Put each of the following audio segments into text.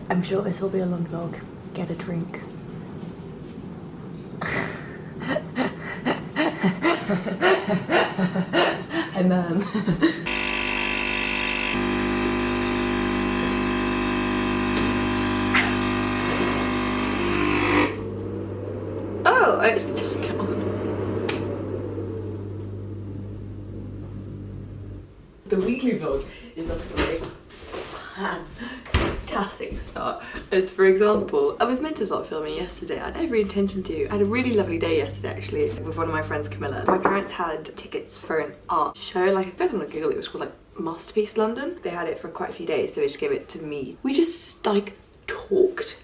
I'm sure this will be a long vlog. Get a drink. Hi, Mum. Oh, I actually turned it on. The weekly vlog is off to a fantastic start. As for example, I was meant to start filming yesterday. I had every intention to. I had a really lovely day yesterday actually with one of my friends, Camilla. My parents had tickets for an art show. Like, if you guys want to Google it, it was called like Masterpiece London. They had it for quite a few days, so they just gave it to me. We just like talked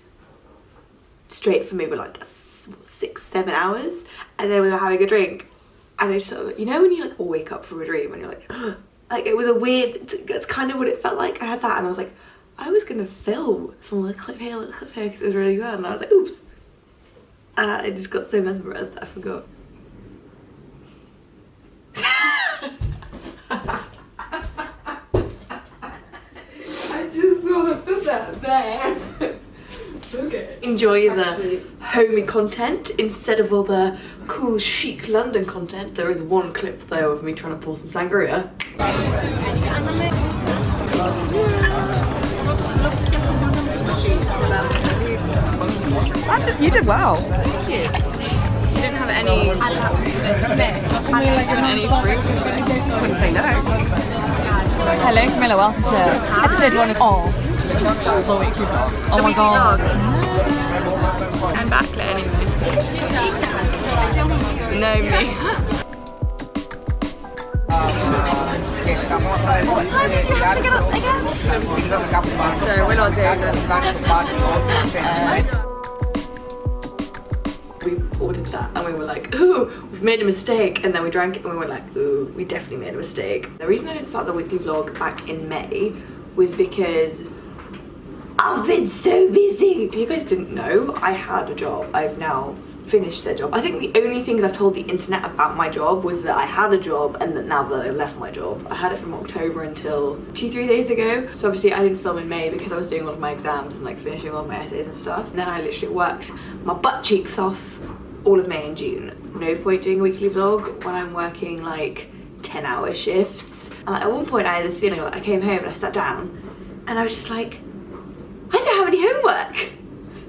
straight for maybe like 6-7 hours, and then we were having a drink, and I just sort of, you know when you like wake up from a dream and you're like like it was a weird, that's kind of what it felt like. I had that and I was like, I was gonna film from a clip here because it was really good, and I was like, oops. I just got so mesmerised that I forgot. I just want to put that there. Okay. Enjoy the homey content instead of all the cool chic London content. There is one clip though of me trying to pour some sangria. You did well. Thank you. You didn't have any Wouldn't say no. Hello, Camilla. Welcome to episode 1 of the weekly vlog. Oh my god. I'm backlit anyway. No me. What time did you have to get up again? So we're not doing this. We ordered that and we were like, ooh, we've made a mistake, and then we drank it and we were like, ooh, we definitely made a mistake. The reason I didn't start the weekly vlog back in May was because I've been so busy. If you guys didn't know, I had a job. I've now finished that job. I think the only thing that I've told the internet about my job was that I had a job, and that now that I left my job. I had it from October until 2-3 days ago. So obviously I didn't film in May because I was doing all of my exams and like finishing all of my essays and stuff. And then I literally worked my butt cheeks off all of May and June. No point doing a weekly vlog when I'm working like 10-hour shifts. And like, at one point I had this feeling like I came home and I sat down and I was just like, I don't have any homework.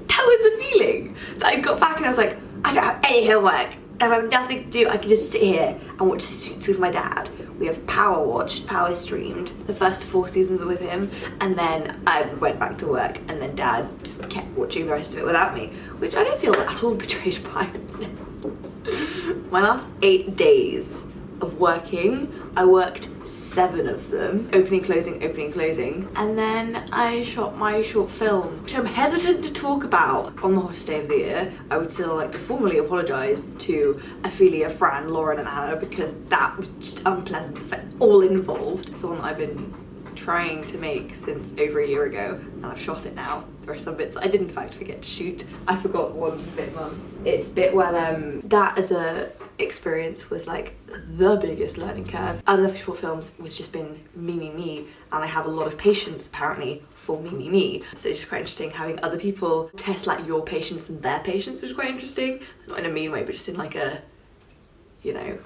That was the feeling that I got back, and I was like, I don't have any homework. I have nothing to do. I can just sit here and watch Suits with my dad. We have power watched, power streamed the first 4 seasons with him, and then I went back to work, and then dad just kept watching the rest of it without me, which I don't feel at all betrayed by. My last 8 days of working, I worked 7 of them. Opening, closing, and then I shot my short film, which I'm hesitant to talk about on the hottest day of the year. I would still like to formally apologise to Ophelia, Fran, Lauren and Anna, because that was just unpleasant for all involved. It's the one that I've been trying to make since over a year ago, and I've shot it now. There are some bits I did in fact forget to shoot. I forgot one bit, Mum. It's bit where that as a experience was like the biggest learning curve. Out of the short films, it's just been me, and I have a lot of patience apparently for me. So it's just quite interesting having other people test like your patience and their patience, which is quite interesting. Not in a mean way, but just in like a, you know,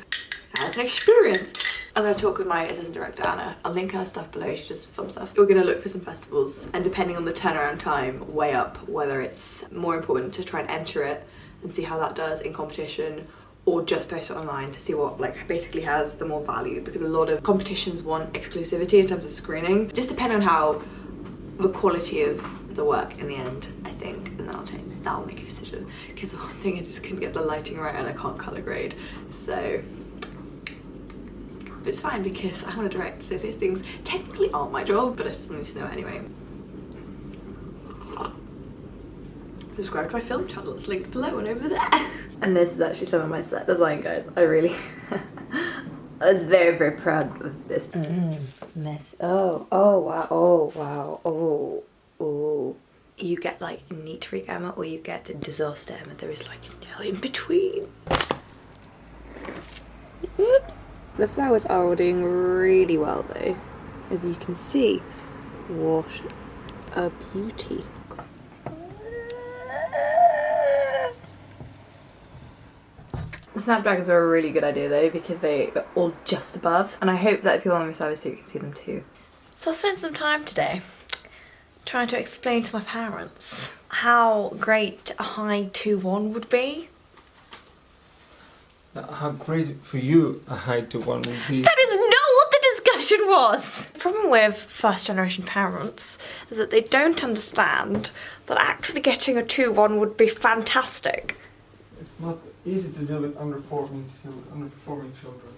as an experience. I'm going to talk with my assistant director Anna. I'll link her stuff below, she does film stuff. We're going to look for some festivals, and depending on the turnaround time, weigh up whether it's more important to try and enter it and see how that does in competition, or just post it online to see what like basically has the more value, because a lot of competitions want exclusivity in terms of screening. Just depending on how the quality of the work in the end, I think, and that'll make a decision. Because the one thing, I just couldn't get the lighting right and I can't colour grade, so. But it's fine because I want to direct, so these things technically aren't my job, but I just wanted to know anyway. Subscribe to my film channel, it's linked below and over there. And this is actually some of my set design, guys. I really, I was very, very proud of this. Mess. Oh wow, oh. You get like neat regama or you get a disaster, and there is like no in between. Oops. The flowers are all doing really well though, as you can see. What a beauty. The snapdragons were a really good idea though, because they were all just above, and I hope that if you're on the service you can see them too. So I spent some time today trying to explain to my parents how great a high 2-1 would be. How great for you a high 2-1 would be. That is not what the discussion was! The problem with first generation parents is that they don't understand that actually getting a 2-1 would be fantastic. It's not easy to deal with underperforming children.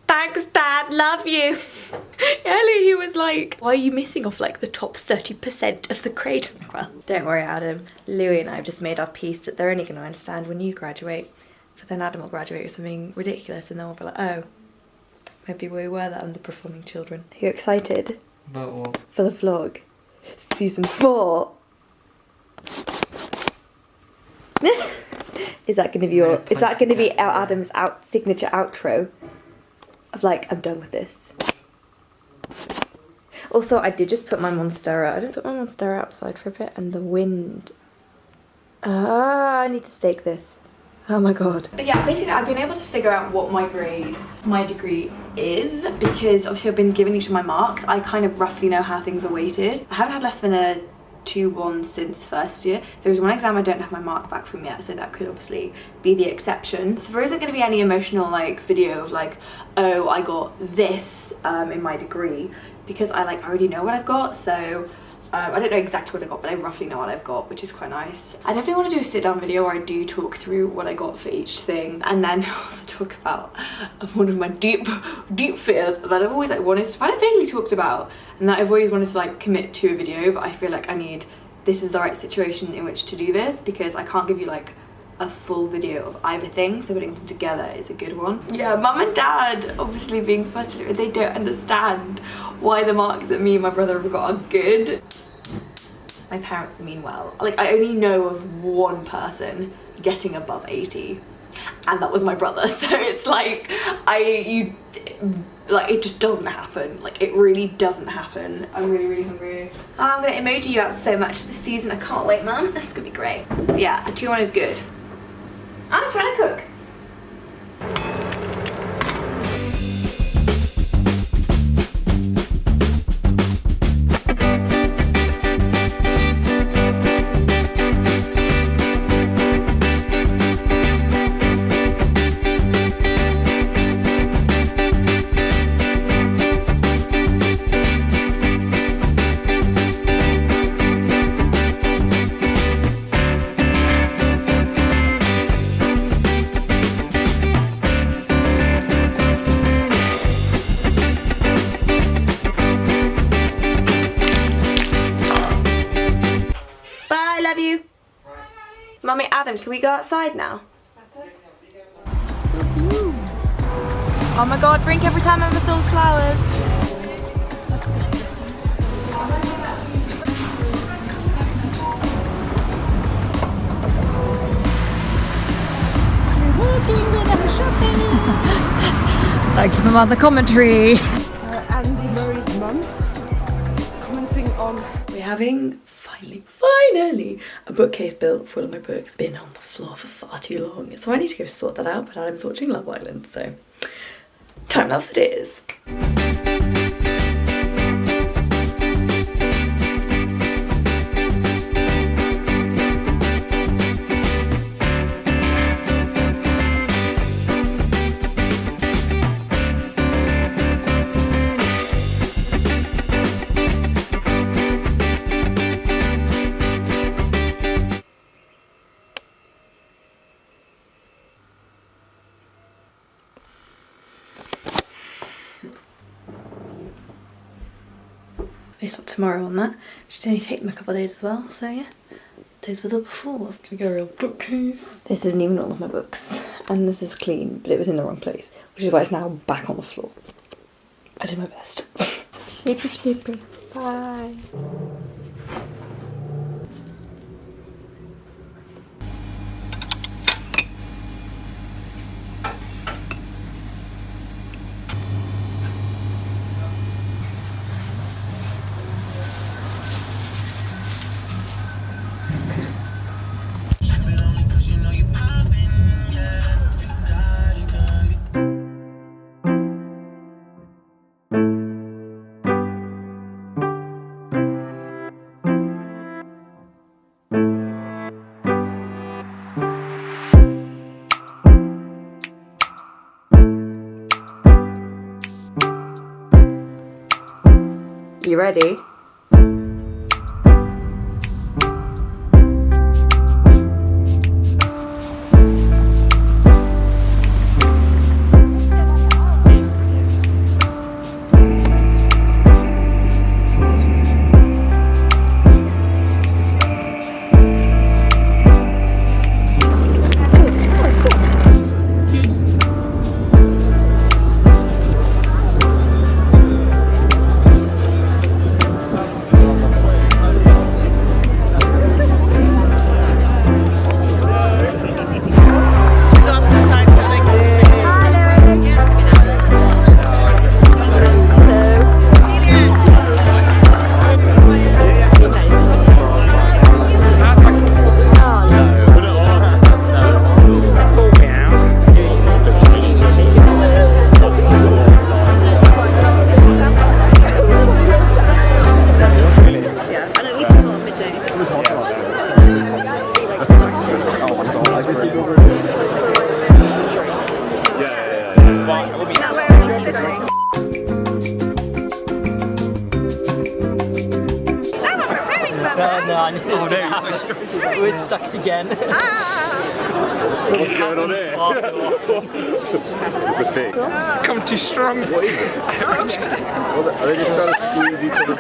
Thanks, Dad, love you. Earlier he was like, why are you missing off like the top 30% of the grade? Well, don't worry, Adam. Louie and I have just made our peace that they're only going to understand when you graduate. But then Adam will graduate with something ridiculous and then we'll be like, oh, maybe we were the underperforming children. Are you excited? About what? For the vlog? Season 4. Is that going to be your? Is that going to be our Adam's signature outro? Of like, I'm done with this. Also, I did just put my Monstera. I didn't put my Monstera outside for a bit, and the wind. I need to stake this. Oh my god. But yeah, basically I've been able to figure out what my grade, my degree is, because obviously I've been given each of my marks. I kind of roughly know how things are weighted. I haven't had less than a 2-1 since first year. There was one exam I don't have my mark back from yet, so that could obviously be the exception. So there isn't going to be any emotional like video of like, oh, I got this in my degree, because I already know what I've got. So I don't know exactly what I got, but I roughly know what I've got, which is quite nice. I definitely want to do a sit down video where I do talk through what I got for each thing, and then also talk about one of my deep fears that I've always like wanted to, I've vaguely talked about, and that I've always wanted to like commit to a video, but I feel like this is the right situation in which to do this, because I can't give you like a full video of either thing, so putting them together is a good one. Yeah, mum and dad, obviously being first year, they don't understand why the marks that me and my brother have got are good. My parents mean well. Like, I only know of one person getting above 80, and that was my brother. So it's like, it just doesn't happen. Like, it really doesn't happen. I'm really, really hungry. Oh, I'm gonna emoji you out so much this season. I can't wait, man. It's gonna be great. But yeah, a 2-1 is good. I'm trying to cook. Mummy, Adam, can we go outside now? Oh my god, drink every time Emma fills flowers. Thank you for mother commentary. Andy Murray's mum commenting on. We're having finally a bookcase built full of my books. Been on the floor for far too long, so I need to go sort that out, but Adam's watching Love Island, so time lapse it is. They stop tomorrow on that. Should only take them a couple of days as well, so yeah. Those were the befores. Gonna get a real bookcase. This isn't even all of my books, and this is clean, but it was in the wrong place, which is why it's now back on the floor. I did my best. Sleepy, sleepy. Bye. You ready? We're stuck again. So what's going on here? This is a thing. It's come too strong. What is it? Are they just trying to squeeze each other?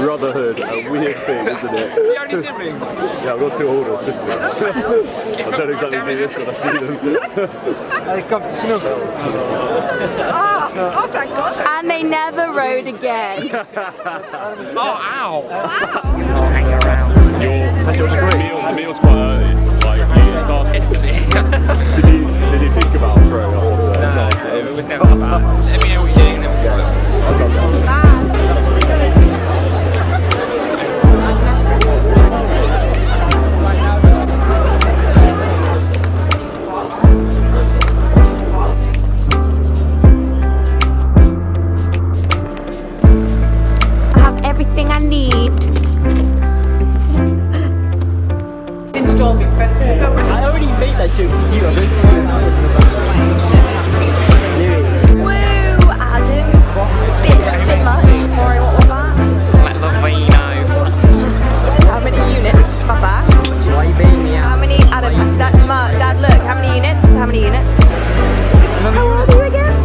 Brotherhood, a weird thing, isn't it? The only sibling? Yeah, I've got two older sisters. I don't exactly do this when I see them. They come to snuggle. Oh, thank God. And they never rode again. Oh, ow! Hang around. The meal's quite early. Like, you started. Did you think about throwing up? No, it was never bad. Let me know what you're doing and then we'll go. I'll drop down. Everything I need. Install me, press it. I already made that joke to you. Woo, Adam. It's a bit much. Sorry, what was that? How many units? My back. Why are you beating me How out? many, Adam? Dad, look. How many units? How many units? How old are you again?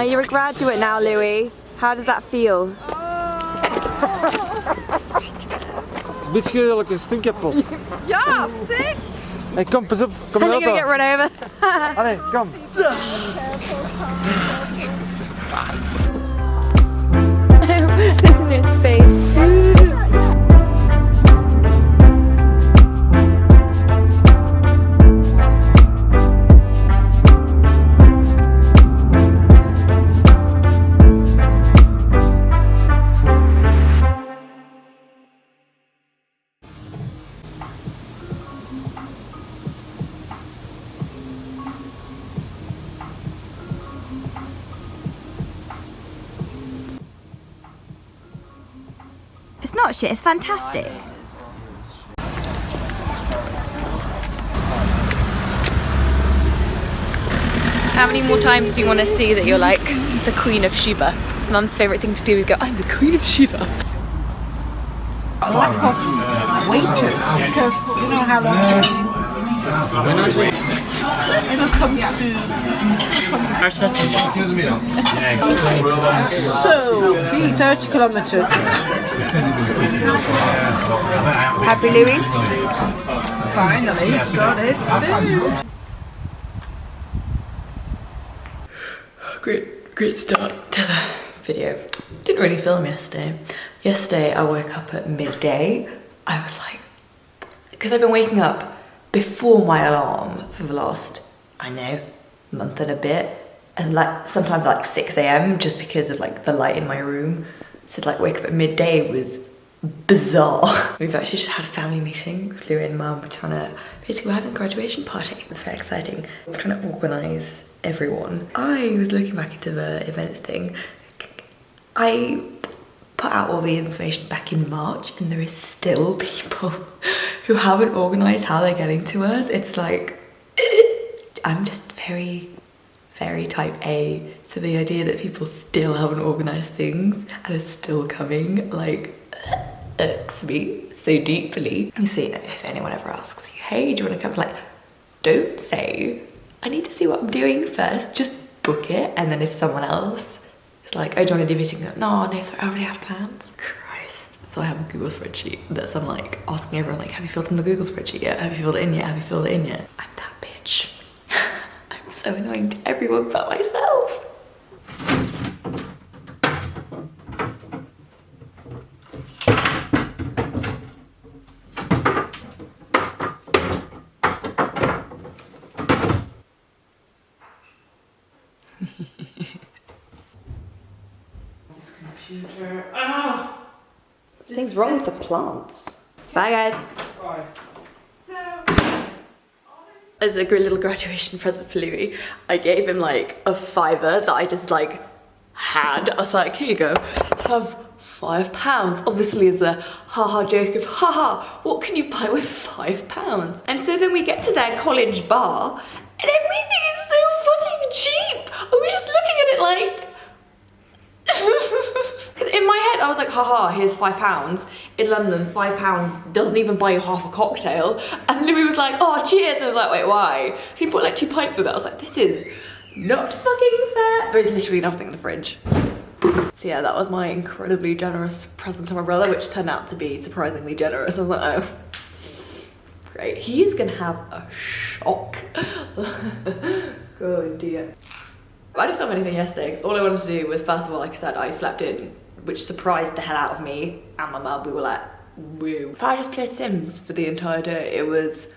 You're a graduate now, Louis. How does that feel? Beetje heerlijk, een stinkkapot. Ja, sick. Hey, kom, pas op. Kom I'm maar gonna get op. run over. Allee, kom. There's no space. It's not shit, it's fantastic. How many more times do you want to see that you're like the Queen of Sheba? It's Mum's favourite thing to do is go, I'm the Queen of Sheba. Lack of waiters because you know how long it'll come so 30 kilometers. Happy Louis? Finally, got his food. Great start to the video. Didn't really film yesterday. Yesterday I woke up at midday. I was like, because I've been waking up before my alarm for the last, I know, month and a bit, and like sometimes like 6 AM just because of like the light in my room. So like wake up at midday was bizarre. We've actually just had a family meeting with Louie and Mum. Basically we're having a graduation party. It's very exciting. We're trying to organise everyone. I was looking back into the events thing. I put out all the information back in March and there is still people who haven't organised how they're getting to us. It's like, I'm just very, very type A. So the idea that people still haven't organised things and are still coming, like, irks me so deeply. You see, if anyone ever asks you, hey, do you want to come? Like, don't say, I need to see what I'm doing first. Just book it. And then if someone else is like, oh, do you want to do a meeting? No, sorry, I already have plans. Christ. So I have a Google spreadsheet that's I'm like asking everyone, like, have you filled in the Google spreadsheet yet? Have you filled it in yet? Have you filled it in yet? I'm that bitch. I'm so annoying to everyone but myself. Something's wrong with the plants. Bye guys. Bye. As a great little graduation present for Louis, I gave him like a £5 that I just like had. I was like, here you go, have £5. Obviously as a haha joke of haha, what can you buy with £5? And so then we get to their college bar and everything is so fucking cheap. I was just looking at it like, in my head I was like, haha, here's £5. In London, £5 doesn't even buy you half a cocktail. And Louis was like, oh, cheers. And I was like, wait, why? He bought like 2 pints with it. I was like, this is not fucking fair. There is literally nothing in the fridge. So yeah, that was my incredibly generous present to my brother, which turned out to be surprisingly generous. I was like, oh, great. He is gonna have a shock. Oh dear. I didn't film anything yesterday because all I wanted to do was, first of all, like I said, I slept in, which surprised the hell out of me and my mum. We were like, woo. I just played Sims for the entire day. It was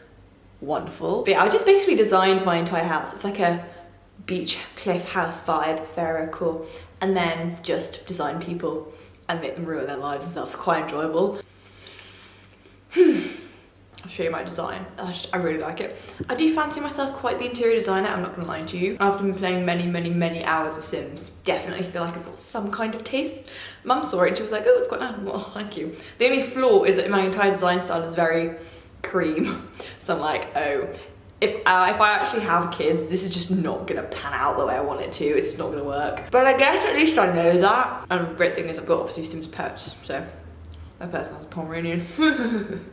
wonderful. But yeah, I just basically designed my entire house. It's like a beach cliff house vibe. It's very, very cool. And then just design people and make them ruin their lives and stuff. It's quite enjoyable. I'll show you my design. I really like it. I do fancy myself quite the interior designer, I'm not gonna lie to you. After been playing many, many, many hours of Sims, definitely feel like I've got some kind of taste. Mum saw it and she was like, oh, it's quite nice. Well, thank you. The only flaw is that my entire design style is very cream. So I'm like, oh, if I actually have kids, this is just not gonna pan out the way I want it to. It's just not gonna work. But I guess at least I know that. And the great thing is I've got obviously Sims pets, so that person has a Pomeranian.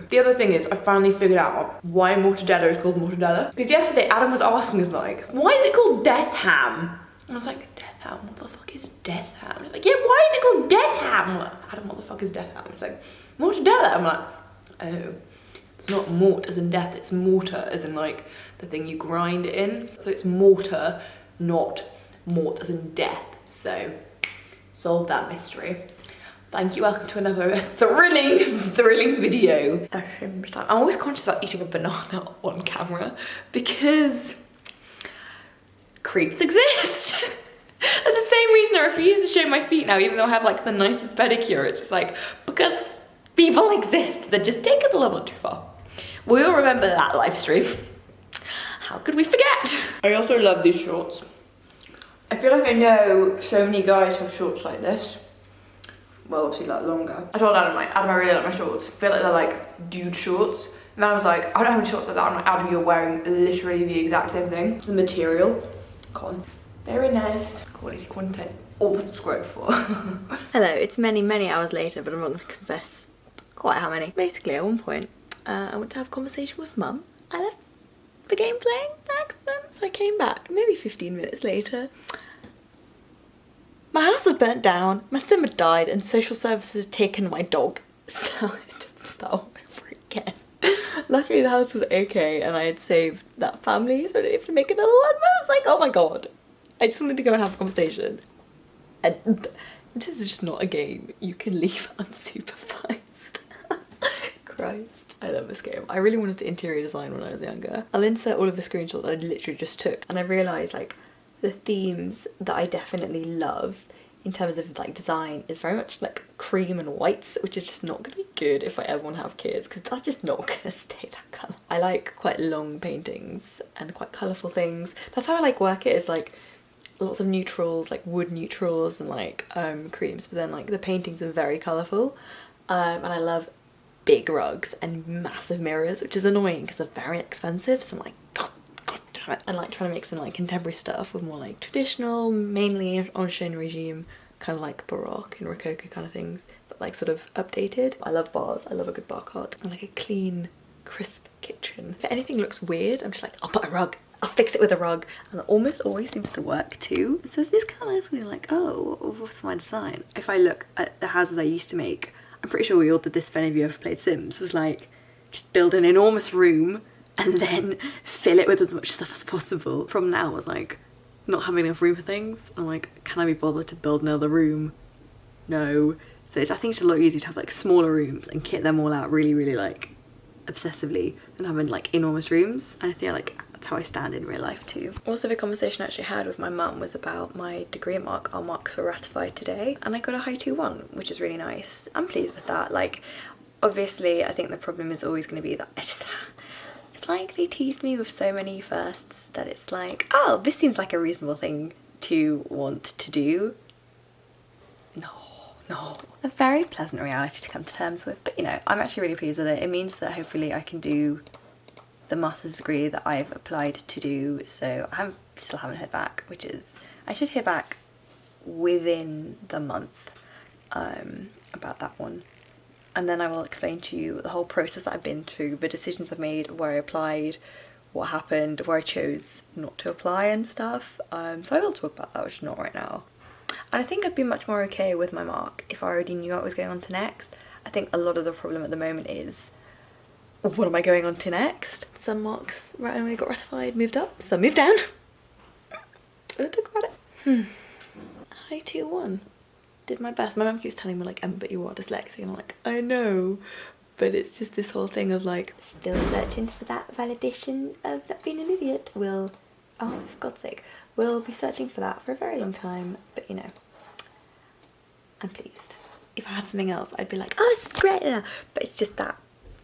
The other thing is I finally figured out why mortadella is called mortadella. Because yesterday Adam was asking us like, why is it called death ham? And I was like, death ham? What the fuck is death ham? He's like, yeah, why is it called death ham? I'm like, Adam, what the fuck is death ham? He's like, mortadella. I'm like, oh, it's not mort as in death, it's mortar as in like the thing you grind it in. So it's mortar, not mort as in death. So solve that mystery. Thank you, welcome to another thrilling video. I'm always conscious about eating a banana on camera because creeps exist. That's the same reason I refuse to show my feet now, even though I have like the nicest pedicure. It's just like, because people exist that just take it a little bit too far. We all remember that live stream. How could we forget? I also love these shorts. I feel like I know so many guys have shorts like this. Well, obviously like longer. I told Adam, like, Adam, I really like my shorts. I feel like they're like dude shorts. And I was like, I don't have any shorts like that. I'm like, Adam, you're wearing literally the exact same thing. It's the material. Con. Very nice. Quality content. All subscribed for. Hello, it's many, many hours later, but I'm not gonna confess quite how many. Basically, at one point, I went to have a conversation with Mum. I left the game playing by accident, so I came back maybe 15 minutes later. My house had burnt down, my sim had died, and social services had taken my dog. So I had to start all over again. Luckily the house was okay and I had saved that family, so I didn't have to make another one. But I was like, oh my god. I just wanted to go and have a conversation. And this is just not a game you can leave unsupervised. Christ. I love this game. I really wanted to interior design when I was younger. I'll insert all of the screenshots that I literally just took, and I realised like the themes that I definitely love in terms of like design is very much like cream and whites, which is just not gonna be good if I ever want to have kids, because that's just not gonna stay that colour. I like quite long paintings and quite colourful things. That's how I like work it, is like lots of neutrals, like wood neutrals and like creams, but then like the paintings are very colourful, and I love big rugs and massive mirrors, which is annoying because they're very expensive, so I'm like, God damn it. I like trying to make some like contemporary stuff with more like traditional, mainly Ancien regime, kind of like Baroque and Rococo kind of things, but like sort of updated. I love bars, I love a good bar cart, and like a clean, crisp kitchen. If anything looks weird, I'm just like, I'll put a rug, I'll fix it with a rug, and it almost always seems to work too. So it's just kind of nice when you're like, oh, what's my design? If I look at the houses I used to make, I'm pretty sure we all did this if any of you ever played Sims, was like, just build an enormous room and then fill it with as much stuff as possible. Problem now was like, not having enough room for things. I'm like, can I be bothered to build another room? No. So I think it's a lot easier to have like smaller rooms and kit them all out really, really like obsessively than having like enormous rooms. And I feel like that's how I stand in real life too. Also, the conversation I actually had with my mum was about my degree mark. Our marks were ratified today and I got a high 2-1, which is really nice. I'm pleased with that. Like, obviously I think the problem is always going to be that it's like they teased me with so many firsts that it's like, oh, this seems like a reasonable thing to want to do. No. A very pleasant reality to come to terms with, but you know, I'm actually really pleased with it. It means that hopefully I can do the master's degree that I've applied to do, so I still haven't heard back, which is, I should hear back within the month about that one. And then I will explain to you the whole process that I've been through, the decisions I've made, where I applied, what happened, where I chose not to apply and stuff. So I will talk about that, which is not right now. And I think I'd be much more okay with my mark if I already knew what was going on to next. I think a lot of the problem at the moment is, what am I going on to next? Some marks right when I got ratified moved up, some moved down. Don't talk about it. High 2-1. Did my best. My mum keeps telling me like, but you are dyslexic, and I'm like, I know, but it's just this whole thing of like, still searching for that validation of not being an idiot. Oh, for God's sake, we'll be searching for that for a very long time, but you know, I'm pleased. If I had something else, I'd be like, oh, it's great, but it's just that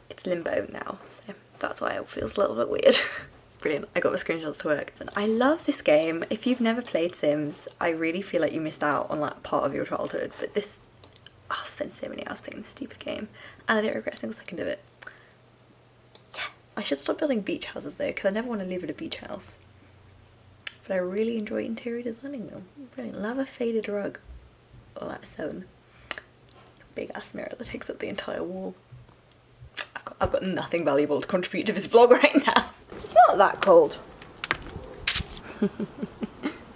it's limbo now, so that's why it feels a little bit weird. Brilliant, I got the screenshots to work. I love this game. If you've never played Sims, I really feel like you missed out on like part of your childhood, but this, I spent so many hours playing this stupid game and I don't regret a single second of it. Yeah, I should stop building beach houses though, because I never want to live in a beach house. But I really enjoy interior designing them. Brilliant. Love a faded rug. Oh, that's 7. Big ass mirror that takes up the entire wall. I've got nothing valuable to contribute to this vlog right now. It's not that cold.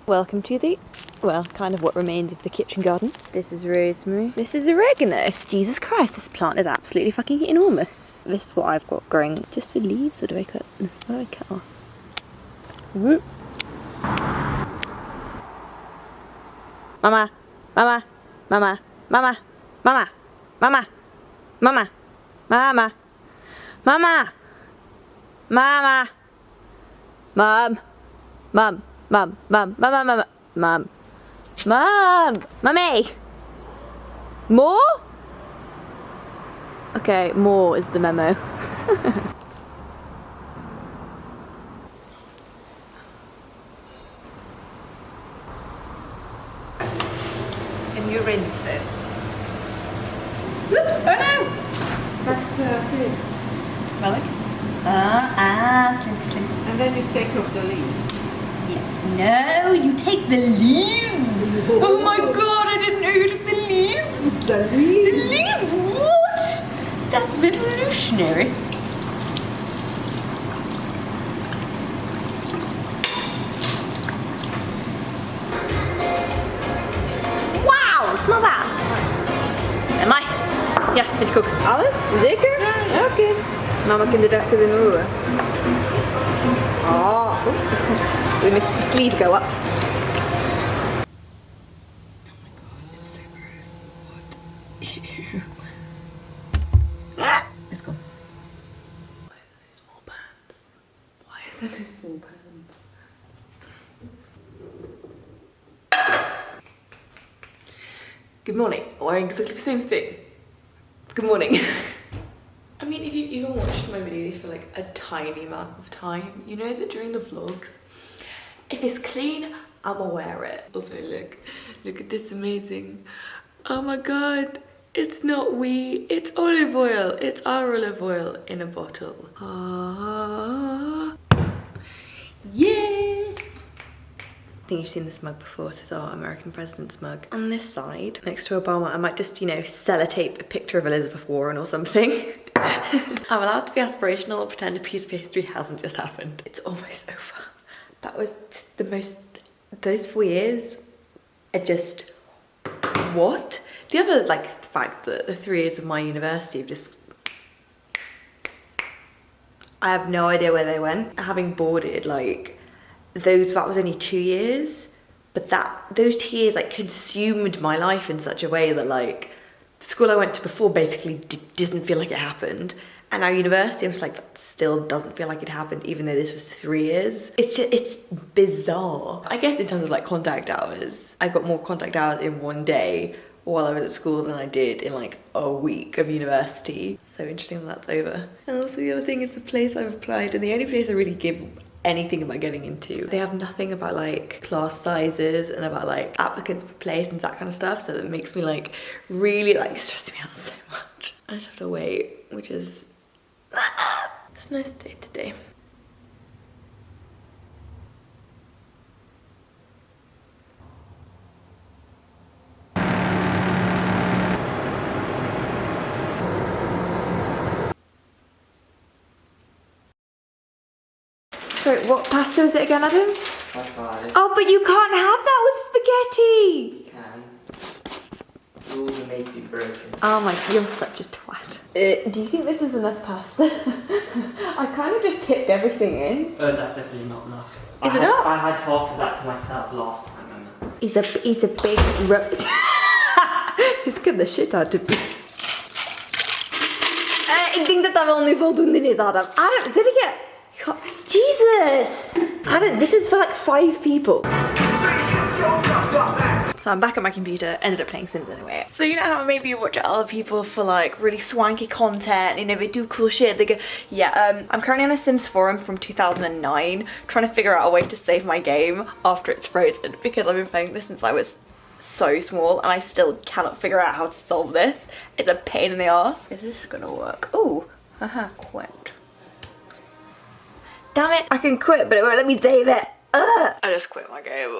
Welcome to the, well, kind of what remains of the kitchen garden. This is rosemary. This is oregano. Jesus Christ, this plant is absolutely fucking enormous. This is what I've got growing. Just the leaves, or do I cut this? What do I cut off? Whoop. Mama, mama, mama, mama, mama, mama, mama, mama, mama, mama, mom, mom, mom, mom, mama, mama, mom, mom, mummy, more? Okay, more is the memo. And you rinse it. Oops, oh no! Like this. Relic? Slim. And then you take off the leaves. Yeah. No, you take the leaves! Oh my god, I didn't know you took the leaves! The leaves? The leaves? What? That's revolutionary. Wow, smell that! Am I? Ja, ik kook. Alles? Zeker? Ja. Oké. Mama kan dit even in roeren. Oh. We make the sleeve go up. Oh my god, it's so gross. What? Ew. Let's go. Why is there no small pants? Why is there no small pants? Good morning. I'm wearing exactly the same thing. Good morning. I mean, if you even watched my videos for like a tiny amount of time, you know that during the vlogs, if it's clean, I'ma wear it. Also, look at this amazing. Oh my god, it's not wee, it's olive oil. It's our olive oil in a bottle. Ah, yeah. I think you've seen this mug before. This is our American president's mug. On this side, next to Obama, I might just, you know, sellotape a picture of Elizabeth Warren or something. I'm allowed to be aspirational and pretend a piece of history hasn't just happened. It's almost over. That was just the most, those 4 years are just, what? The other, like, fact that the 3 years of my university have just, I have no idea where they went. Having boarded, like, that was only 2 years, but those 2 years like consumed my life in such a way that like the school I went to before basically doesn't feel like it happened, and now university I'm just like, that still doesn't feel like it happened even though this was 3 years. It's bizarre. I guess in terms of like contact hours, I got more contact hours in one day while I was at school than I did in like a week of university. So interesting that that's over. And also the other thing is the place I've applied, and the only place I really give anything about getting into. They have nothing about like class sizes and about like applicants per place and that kind of stuff, so that makes me like really like stress me out so much. I just have to wait, which is it's a nice day today. Sorry, what pasta is it again, Adam? Oh, but you can't have that with spaghetti! You can. Rules are made to be broken. Oh my, you're such a twat. Do you think this is enough pasta? I kind of just tipped everything in. Oh, that's definitely not enough. Is it not? I had half of that to myself last time, remember? He's a big He's got the shit out of me. Ik denk dat dat wel nu voldoende is, Adam. Adam, zit ik er? Jesus! Adam, this is for like 5 people. So I'm back at my computer, ended up playing Sims anyway. So you know how maybe you watch other people for like really swanky content, you know, they do cool shit, they go, yeah, I'm currently on a Sims forum from 2009, trying to figure out a way to save my game after it's frozen, because I've been playing this since I was so small and I still cannot figure out how to solve this. It's a pain in the ass. Is this gonna work? Ooh, quit. Damn it, I can quit, but it won't let me save it. I just quit my game.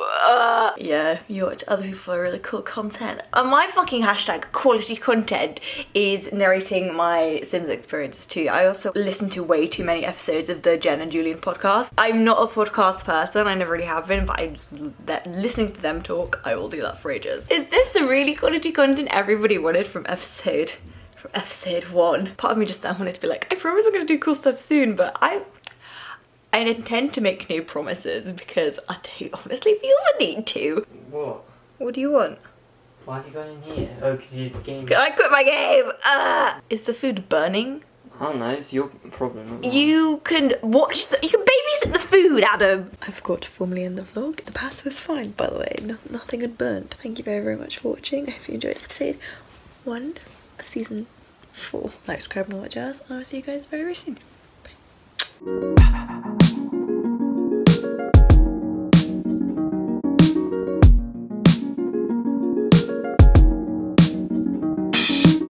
Yeah, you watch other people for really cool content. My fucking hashtag quality content is narrating my Sims experiences too. I also listen to way too many episodes of the Jen and Julian podcast. I'm not a podcast person, I never really have been, but listening to them talk, I will do that for ages. Is this the really quality content everybody wanted from episode 1? Part of me just then wanted to be like, I promise I'm gonna do cool stuff soon, but I intend to make no promises because I don't honestly feel the need to. What? What do you want? Why have you gone in here? Oh, because you game. I quit my game! Is the food burning? I don't know, it's your problem. Not mine. You can you can babysit the food, Adam! I forgot to formally end the vlog. The pasta was fine, by the way. Nothing had burnt. Thank you very, very much for watching. I hope you enjoyed episode 1 of season 4. Like, subscribe and all that jazz, and I will see you guys very, very soon. Bye.